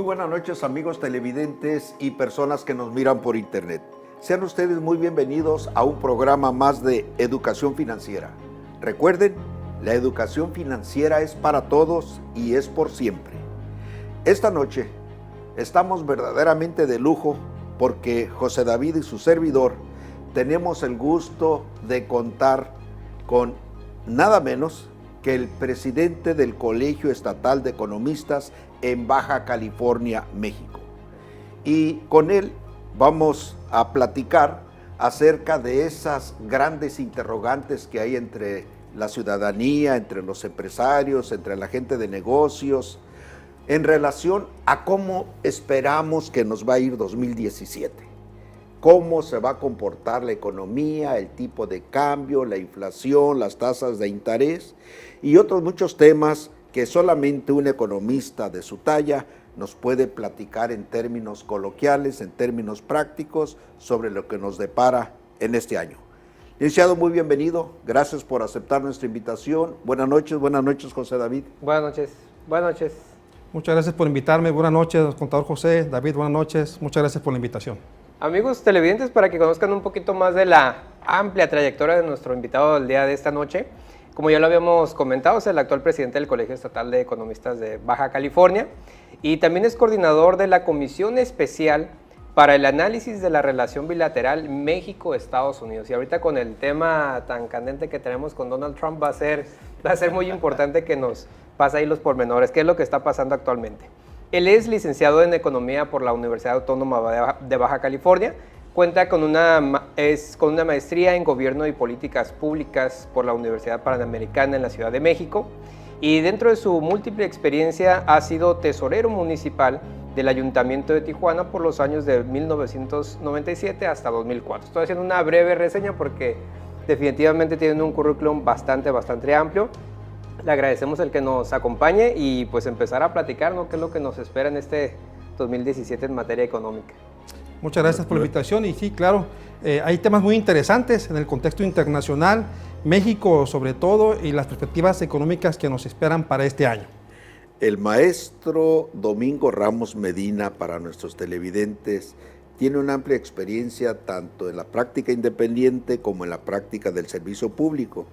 Muy buenas noches, amigos televidentes y personas que nos miran por internet. Sean ustedes muy bienvenidos a un programa más de Educación Financiera. Recuerden, la educación financiera es para todos y es por siempre. Esta noche estamos verdaderamente de lujo porque José David y su servidor tenemos el gusto de contar con nada menos que el presidente del Colegio Estatal de Economistas en Baja California, México. Y con él vamos a platicar acerca de esas grandes interrogantes que hay entre la ciudadanía, entre los empresarios, entre la gente de negocios, en relación a cómo esperamos que nos va a ir 2017. Cómo se va a comportar la economía, el tipo de cambio, la inflación, las tasas de interés y otros muchos temas que solamente un economista de su talla nos puede platicar en términos coloquiales, en términos prácticos, sobre lo que nos depara en este año. Licenciado, muy bienvenido. Gracias por aceptar nuestra invitación. Buenas noches, José David. Buenas noches. Muchas gracias por invitarme. Buenas noches, contador José. David, buenas noches. Muchas gracias por la invitación. Amigos televidentes, para que conozcan un poquito más de la amplia trayectoria de nuestro invitado del día de esta noche, como ya lo habíamos comentado, es el actual presidente del Colegio Estatal de Economistas de Baja California y también es coordinador de la Comisión Especial para el Análisis de la Relación Bilateral México-Estados Unidos. Y ahorita con el tema tan candente que tenemos con Donald Trump va a ser muy importante que nos pase ahí los pormenores, qué es lo que está pasando actualmente. Él es licenciado en Economía por la Universidad Autónoma de Baja California, cuenta con una maestría en Gobierno y Políticas Públicas por la Universidad Panamericana en la Ciudad de México y dentro de su múltiple experiencia ha sido tesorero municipal del Ayuntamiento de Tijuana por los años de 1997 hasta 2004. Estoy haciendo una breve reseña porque definitivamente tienen un currículum bastante amplio. Le agradecemos el que nos acompañe y pues empezar a platicar, ¿no?, qué es lo que nos espera en este 2017 en materia económica. Muchas gracias por la invitación y sí, claro, hay temas muy interesantes en el contexto internacional, México sobre todo y las perspectivas económicas que nos esperan para este año. El maestro Domingo Ramos Medina, para nuestros televidentes, tiene una amplia experiencia tanto en la práctica independiente como en la práctica del servicio público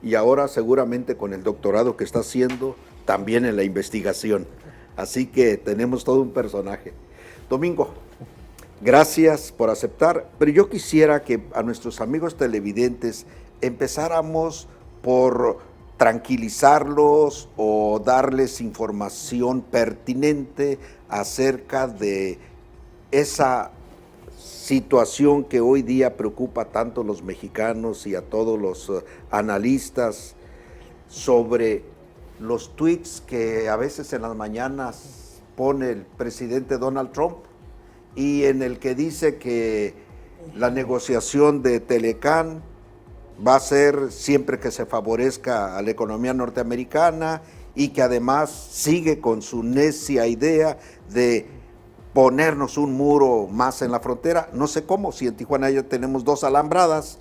y ahora seguramente con el doctorado que está haciendo también en la investigación. Así que tenemos todo un personaje. Domingo, gracias por aceptar, pero yo quisiera que a nuestros amigos televidentes empezáramos por tranquilizarlos o darles información pertinente acerca de esa situación que hoy día preocupa tanto a los mexicanos y a todos los analistas sobre los tweets que a veces en las mañanas pone el presidente Donald Trump y en el que dice que la negociación de Telecán va a ser siempre que se favorezca a la economía norteamericana y que además sigue con su necia idea de ponernos un muro más en la frontera. No sé cómo, si en Tijuana ya tenemos 2 alambradas,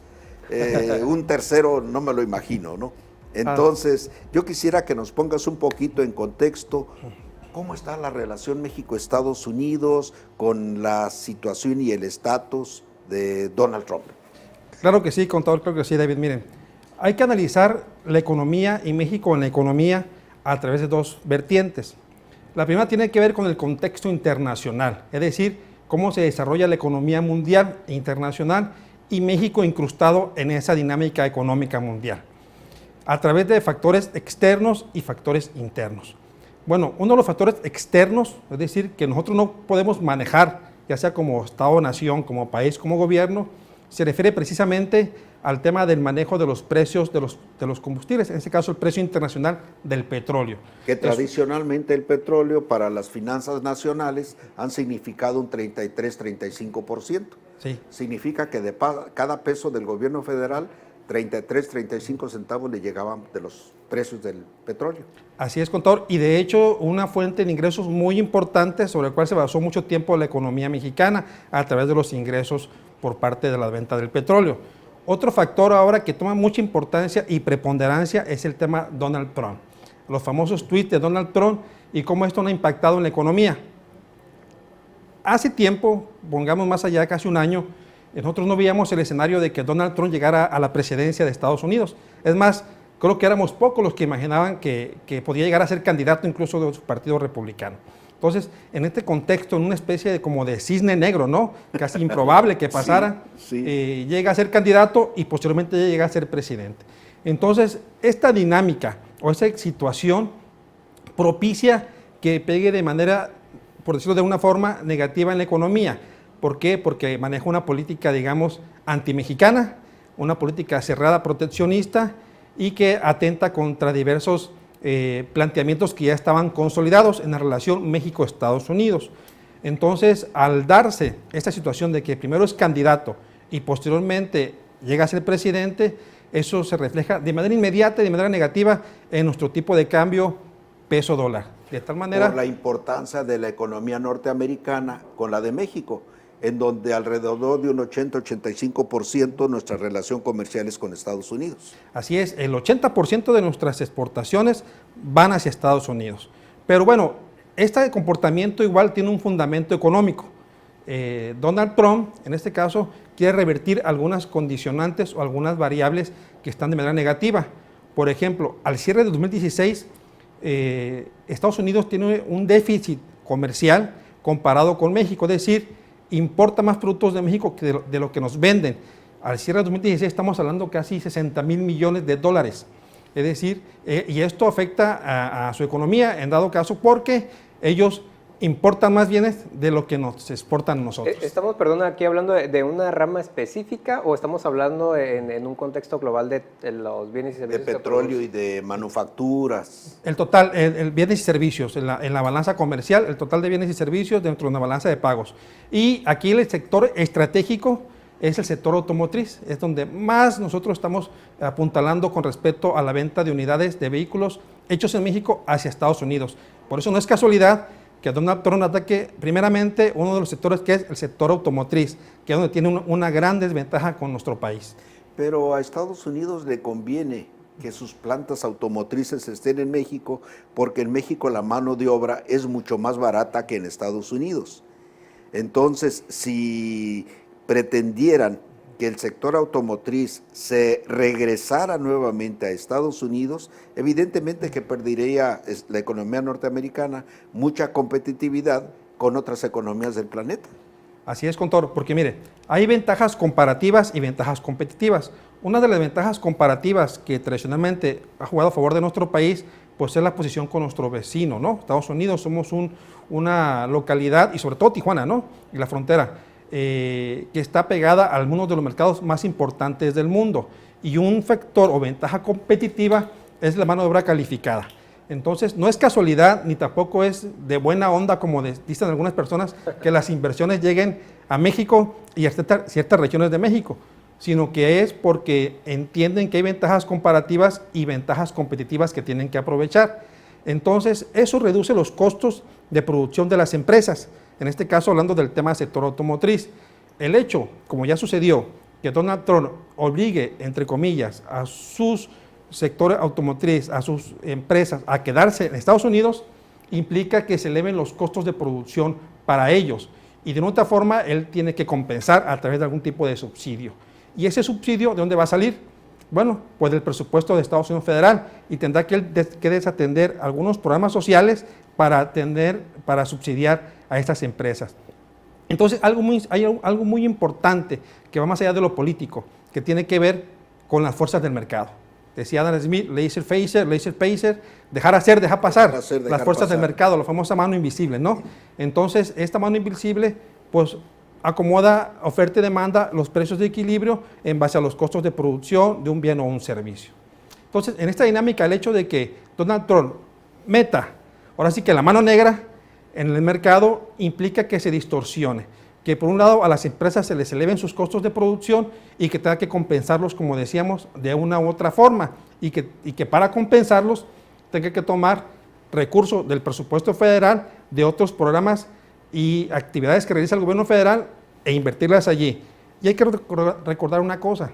un tercero no me lo imagino, ¿no? Entonces, yo quisiera que nos pongas un poquito en contexto cómo está la relación México-Estados Unidos con la situación y el estatus de Donald Trump. Claro que sí, contador, claro que sí, David. Miren, hay que analizar la economía y México en la economía a través de 2 vertientes. La primera tiene que ver con el contexto internacional, es decir, cómo se desarrolla la economía mundial e internacional y México incrustado en esa dinámica económica mundial, a través de factores externos y factores internos. Bueno, uno de los factores externos, es decir, que nosotros no podemos manejar, ya sea como Estado-nación, como país, como gobierno, se refiere precisamente al tema del manejo de los precios de los combustibles, en este caso el precio internacional del petróleo. Que tradicionalmente el petróleo para las finanzas nacionales han significado un 33-35%. Sí. Significa que de cada peso del gobierno federal, 33-35 centavos le llegaban de los precios del petróleo. Así es, contador, y de hecho una fuente de ingresos muy importante sobre la cual se basó mucho tiempo la economía mexicana a través de los ingresos por parte de la venta del petróleo. Otro factor ahora que toma mucha importancia y preponderancia es el tema Donald Trump. Los famosos tweets de Donald Trump y cómo esto no ha impactado en la economía. hace tiempo, pongamos más allá, casi un año, nosotros no veíamos el escenario de que Donald Trump llegara a la presidencia de Estados Unidos. Es más, creo que éramos pocos los que imaginaban que podía llegar a ser candidato incluso de su partido republicano. Entonces, en este contexto, en una especie de como de cisne negro, ¿no? Casi improbable que pasara, sí. Llega a ser candidato y posteriormente llega a ser presidente. Entonces, esta dinámica o esa situación propicia que pegue de manera, por decirlo de una forma, negativa en la economía. ¿Por qué? Porque maneja una política, digamos, antimexicana, una política cerrada, proteccionista y que atenta contra diversos planteamientos que ya estaban consolidados en la relación México-Estados Unidos. Entonces, al darse esta situación de que primero es candidato y posteriormente llega a ser presidente, eso se refleja de manera inmediata y de manera negativa en nuestro tipo de cambio peso-dólar. De tal manera... Por la importancia de la economía norteamericana con la de México, en donde alrededor de un 80-85% nuestra relación comercial es con Estados Unidos. Así es, el 80% de nuestras exportaciones van hacia Estados Unidos. Pero bueno, este comportamiento igual tiene un fundamento económico. Donald Trump, en este caso, quiere revertir algunas condicionantes o algunas variables que están de manera negativa. Por ejemplo, al cierre de 2016, Estados Unidos tiene un déficit comercial comparado con México, es decir, importa más productos de México que de lo que nos venden. Al cierre de 2016 estamos hablando casi 60,000 millones de dólares. Es decir, y esto afecta a su economía en dado caso porque ellos importan más bienes de lo que nos exportan nosotros. ¿Estamos, perdón, aquí hablando de una rama específica o estamos hablando en un contexto global de los bienes y servicios? De petróleo y de manufacturas. El total, el bienes y servicios, en la balanza comercial, el total de bienes y servicios dentro de una balanza de pagos. Y aquí el sector estratégico es el sector automotriz, es donde más nosotros estamos apuntalando con respecto a la venta de unidades de vehículos hechos en México hacia Estados Unidos. Por eso no es casualidad que Donald Trump ataque primeramente uno de los sectores que es el sector automotriz, que es donde tiene una gran desventaja con nuestro país. Pero a Estados Unidos le conviene que sus plantas automotrices estén en México, porque en México la mano de obra es mucho más barata que en Estados Unidos. Entonces, si pretendieran que el sector automotriz se regresara nuevamente a Estados Unidos, evidentemente que perdería la economía norteamericana mucha competitividad con otras economías del planeta. Así es, Contador, porque mire, hay ventajas comparativas y ventajas competitivas. Una de las ventajas comparativas que tradicionalmente ha jugado a favor de nuestro país, pues es la posición con nuestro vecino, ¿no? Estados Unidos somos una localidad, y sobre todo Tijuana, ¿no? Y la frontera, que está pegada a algunos de los mercados más importantes del mundo. Y un factor o ventaja competitiva es la mano de obra calificada. Entonces, no es casualidad, ni tampoco es de buena onda, como dicen algunas personas, que las inversiones lleguen a México y a ciertas regiones de México, sino que es porque entienden que hay ventajas comparativas y ventajas competitivas que tienen que aprovechar. Entonces, eso reduce los costos de producción de las empresas. En este caso, hablando del tema del sector automotriz. El hecho, como ya sucedió, que Donald Trump obligue, entre comillas, a sus sectores automotriz, a sus empresas, a quedarse en Estados Unidos, implica que se eleven los costos de producción para ellos. Y de otra forma, él tiene que compensar a través de algún tipo de subsidio. ¿Y ese subsidio de dónde va a salir? Bueno, pues del presupuesto de Estados Unidos federal, y tendrá que desatender algunos programas sociales para subsidiar a estas empresas. Entonces, hay algo muy importante que va más allá de lo político, que tiene que ver con las fuerzas del mercado. Decía Adam Smith, laissez-faire, dejar hacer, dejar pasar, las fuerzas del mercado, la famosa mano invisible, ¿no? Entonces, esta mano invisible, pues, acomoda oferta y demanda, los precios de equilibrio en base a los costos de producción de un bien o un servicio. Entonces, en esta dinámica, el hecho de que Donald Trump meta, ahora sí que la mano negra en el mercado, implica que se distorsione, que por un lado a las empresas se les eleven sus costos de producción y que tenga que compensarlos, como decíamos, de una u otra forma, y que para compensarlos tenga que tomar recursos del presupuesto federal, de otros programas y actividades que realiza el gobierno federal e invertirlas allí. Y hay que recordar una cosa,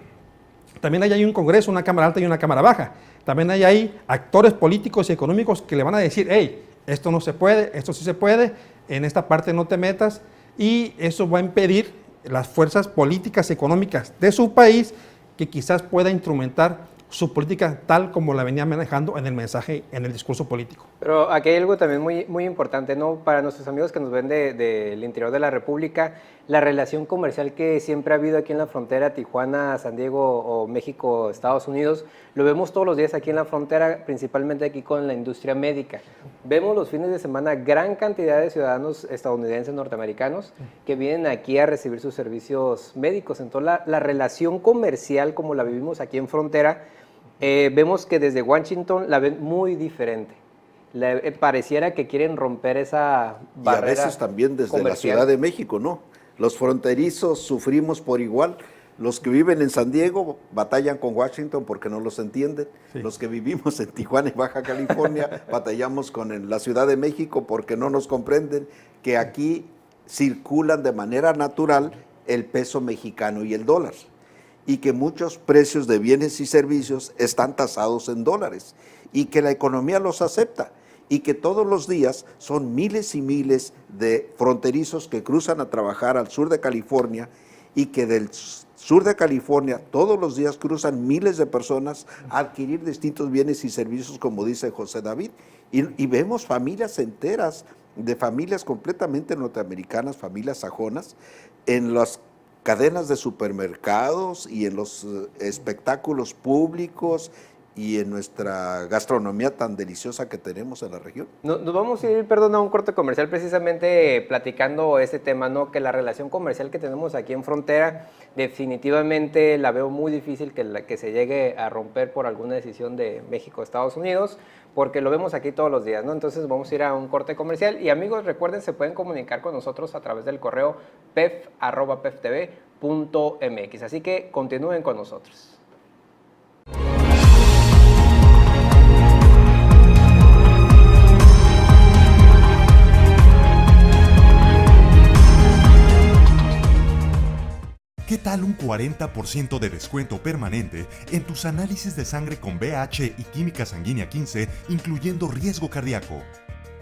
también hay un Congreso, una Cámara Alta y una Cámara Baja, también hay ahí actores políticos y económicos que le van a decir, hey, esto no se puede, esto sí se puede, en esta parte no te metas, y eso va a impedir las fuerzas políticas económicas de su país que quizás pueda instrumentar su política tal como la venía manejando en el mensaje, en el discurso político. Pero aquí hay algo también muy importante, ¿no? Para nuestros amigos que nos ven del interior de la República, la relación comercial que siempre ha habido aquí en la frontera Tijuana, San Diego o México, Estados Unidos, lo vemos todos los días aquí en la frontera, principalmente aquí con la industria médica. Vemos los fines de semana gran cantidad de ciudadanos estadounidenses norteamericanos que vienen aquí a recibir sus servicios médicos. Entonces la relación comercial como la vivimos aquí en frontera, vemos que desde Washington la ven muy diferente. Pareciera que quieren romper esa barrera. Y a veces también desde comercial. la Ciudad de México, ¿no? Los fronterizos sufrimos por igual. Los que viven en San Diego batallan con Washington porque no los entienden. Sí. Los que vivimos en Tijuana y Baja California batallamos con la Ciudad de México porque no nos comprenden que aquí circulan de manera natural el peso mexicano y el dólar, y que muchos precios de bienes y servicios están tasados en dólares, y que la economía los acepta, y que todos los días son miles y miles de fronterizos que cruzan a trabajar al sur de California, y que del sur de California todos los días cruzan miles de personas a adquirir distintos bienes y servicios, como dice José David, y vemos familias enteras, de familias completamente norteamericanas, familias sajonas, en las cadenas de supermercados y en los espectáculos públicos y en nuestra gastronomía tan deliciosa que tenemos en la región. Nos vamos a ir, perdón, a un corte comercial precisamente platicando este tema, ¿no? Que la relación comercial que tenemos aquí en frontera definitivamente la veo muy difícil que se llegue a romper por alguna decisión de México o Estados Unidos, porque lo vemos aquí todos los días, ¿no? Entonces vamos a ir a un corte comercial y amigos, recuerden, se pueden comunicar con nosotros a través del correo pef@peftv.mx, así que continúen con nosotros. ¿Qué tal un 40% de descuento permanente en tus análisis de sangre con BH y química sanguínea 15, incluyendo riesgo cardíaco?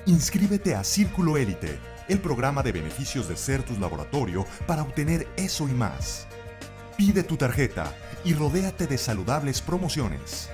Inscríbete a Círculo Élite, el programa de beneficios de Certus Laboratorio para obtener eso y más. Pide tu tarjeta y rodéate de saludables promociones.